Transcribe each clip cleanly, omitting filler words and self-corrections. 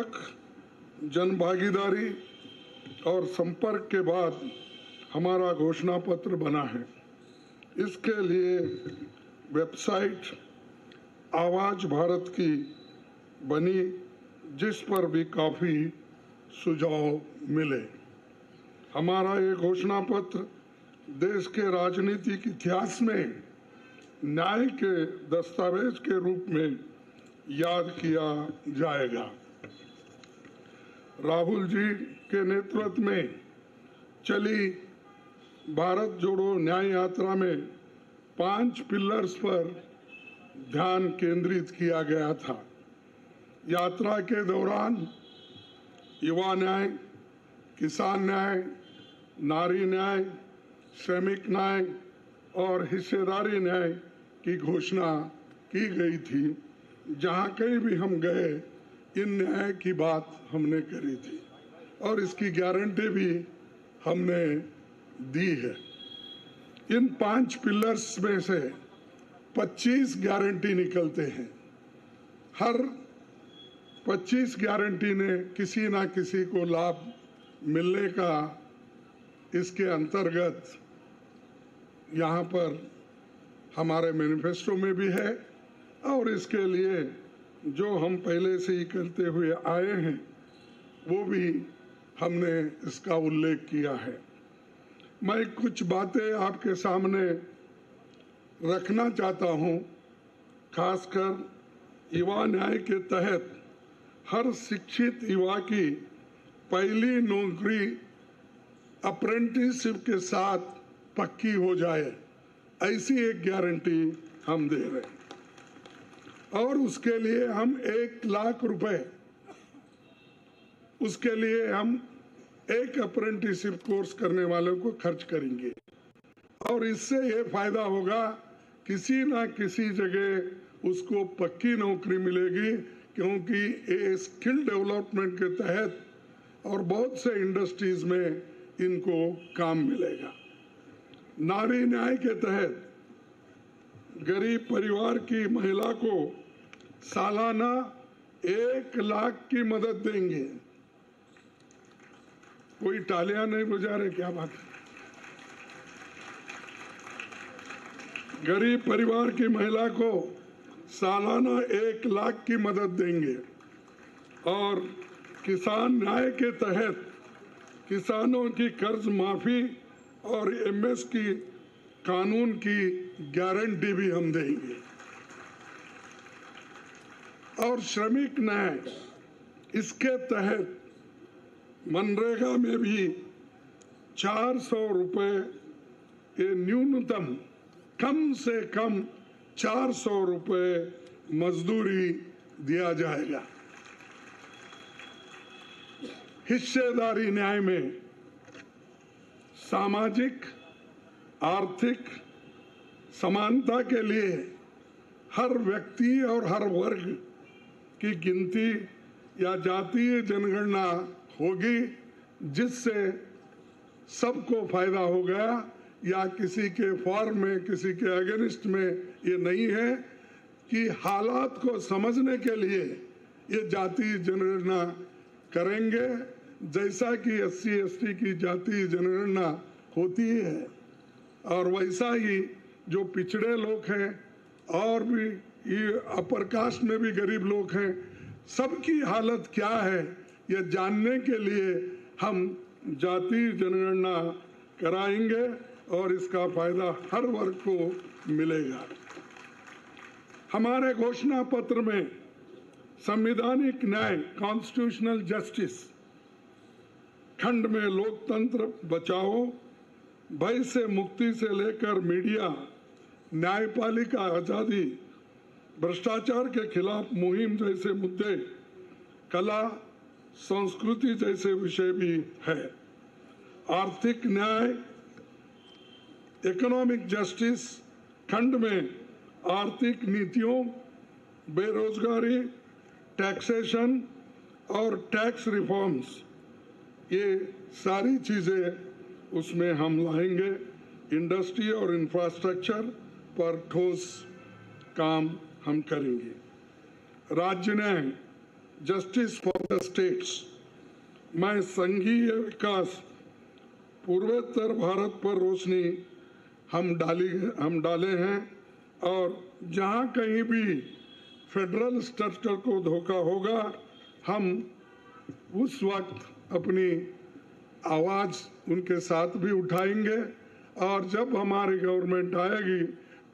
व्यापक जनभागीदारी और संपर्क के बाद हमारा घोषणा पत्र बना है। इसके लिए वेबसाइट आवाज भारत की बनी, जिस पर भी काफ़ी सुझाव मिले। हमारा ये घोषणा पत्र देश के राजनीतिक इतिहास में न्याय के दस्तावेज के रूप में याद किया जाएगा। राहुल जी के नेतृत्व में चली भारत जोड़ो न्याय यात्रा में 5 पिलर्स पर ध्यान केंद्रित किया गया था। यात्रा के दौरान युवा न्याय, किसान न्याय, नारी न्याय, श्रमिक न्याय और हिस्सेदारी न्याय की घोषणा की गई थी। जहां कहीं भी हम गए, इन न्याय की बात हमने करी थी और इसकी गारंटी भी हमने दी है। इन 5 पिलर्स में से 25 गारंटी निकलते हैं। हर 25 गारंटी ने किसी ना किसी को लाभ मिलने का इसके अंतर्गत यहाँ पर हमारे मैनिफेस्टो में भी है और इसके लिए जो हम पहले से ही करते हुए आए हैं वो भी हमने इसका उल्लेख किया है। मैं कुछ बातें आपके सामने रखना चाहता हूं। खासकर युवा न्याय के तहत हर शिक्षित युवा की पहली नौकरी अप्रेंटिसशिप के साथ पक्की हो जाए, ऐसी एक गारंटी हम दे रहे हैं। और उसके लिए हम 1 लाख रुपए, उसके लिए हम एक अप्रेंटिसशिप कोर्स करने वालों को खर्च करेंगे और इससे ये फायदा होगा, किसी ना किसी जगह उसको पक्की नौकरी मिलेगी, क्योंकि ये स्किल डेवलपमेंट के तहत और बहुत से इंडस्ट्रीज में इनको काम मिलेगा। नारी न्याय के तहत गरीब परिवार की महिला को सालाना 1 लाख की मदद देंगे। कोई तालियां नहीं बजा रहे, क्या बात है? गरीब परिवार की महिला को सालाना 1 लाख की मदद देंगे और किसान न्याय के तहत किसानों की कर्ज माफी और एमएस की कानून की गारंटी भी हम देंगे। और श्रमिक न्याय, इसके तहत मनरेगा में भी 400 रुपए ये न्यूनतम, कम से कम 400 रुपए मजदूरी दिया जाएगा। हिस्सेदारी न्याय में सामाजिक आर्थिक समानता के लिए हर व्यक्ति और हर वर्ग की गिनती या जातीय जनगणना होगी, जिससे सबको फायदा हो गया। या किसी के फॉर्म में, किसी के अगेंस्ट में ये नहीं है कि हालात को समझने के लिए ये जातीय जनगणना करेंगे, जैसा कि SC ST की जातीय जनगणना होती है। और वैसा ही जो पिछड़े लोग हैं और भी ये अपर कास्ट में भी गरीब लोग हैं, सबकी हालत क्या है ये जानने के लिए हम जातीय जनगणना कराएंगे और इसका फायदा हर वर्ग को मिलेगा। हमारे घोषणा पत्र में संवैधानिक न्याय, कॉन्स्टिट्यूशनल जस्टिस खंड में लोकतंत्र बचाओ, भय से मुक्ति से लेकर मीडिया, न्यायपालिका आजादी, भ्रष्टाचार के खिलाफ मुहिम जैसे मुद्दे, कला संस्कृति जैसे विषय भी है। आर्थिक न्याय, इकोनॉमिक जस्टिस खंड में आर्थिक नीतियों, बेरोजगारी, टैक्सेशन और टैक्स रिफॉर्म्स, ये सारी चीजें उसमें हम लाएंगे। इंडस्ट्री और इंफ्रास्ट्रक्चर पर ठोस काम हम करेंगे। राज्य न्याय, जस्टिस फॉर द स्टेट्स में संघीय विकास पूर्वोत्तर भारत पर रोशनी हम डाले हैं और जहां कहीं भी फेडरल स्ट्रक्चर को धोखा होगा हम उस वक्त अपनी आवाज उनके साथ भी उठाएंगे और जब हमारी गवर्नमेंट आएगी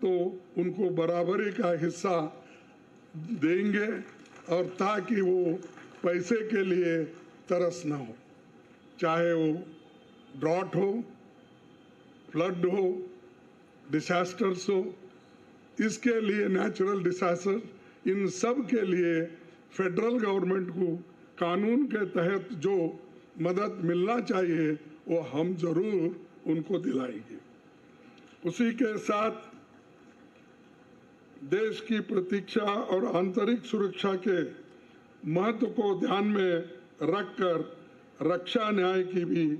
तो उनको बराबरी का हिस्सा देंगे और ताकि वो पैसे के लिए तरस ना हो, चाहे वो ड्रॉट हो, फ्लड हो, डिसास्टर्स हो, इसके लिए नेचुरल डिसास्टर, इन सब के लिए फेडरल गवर्नमेंट को कानून के तहत जो मदद मिलना चाहिए वो हम जरूर उनको दिलाएंगे। उसी के साथ देश की प्रतीक्षा और आंतरिक सुरक्षा के महत्व को ध्यान में रखकर रक्षा न्याय की भी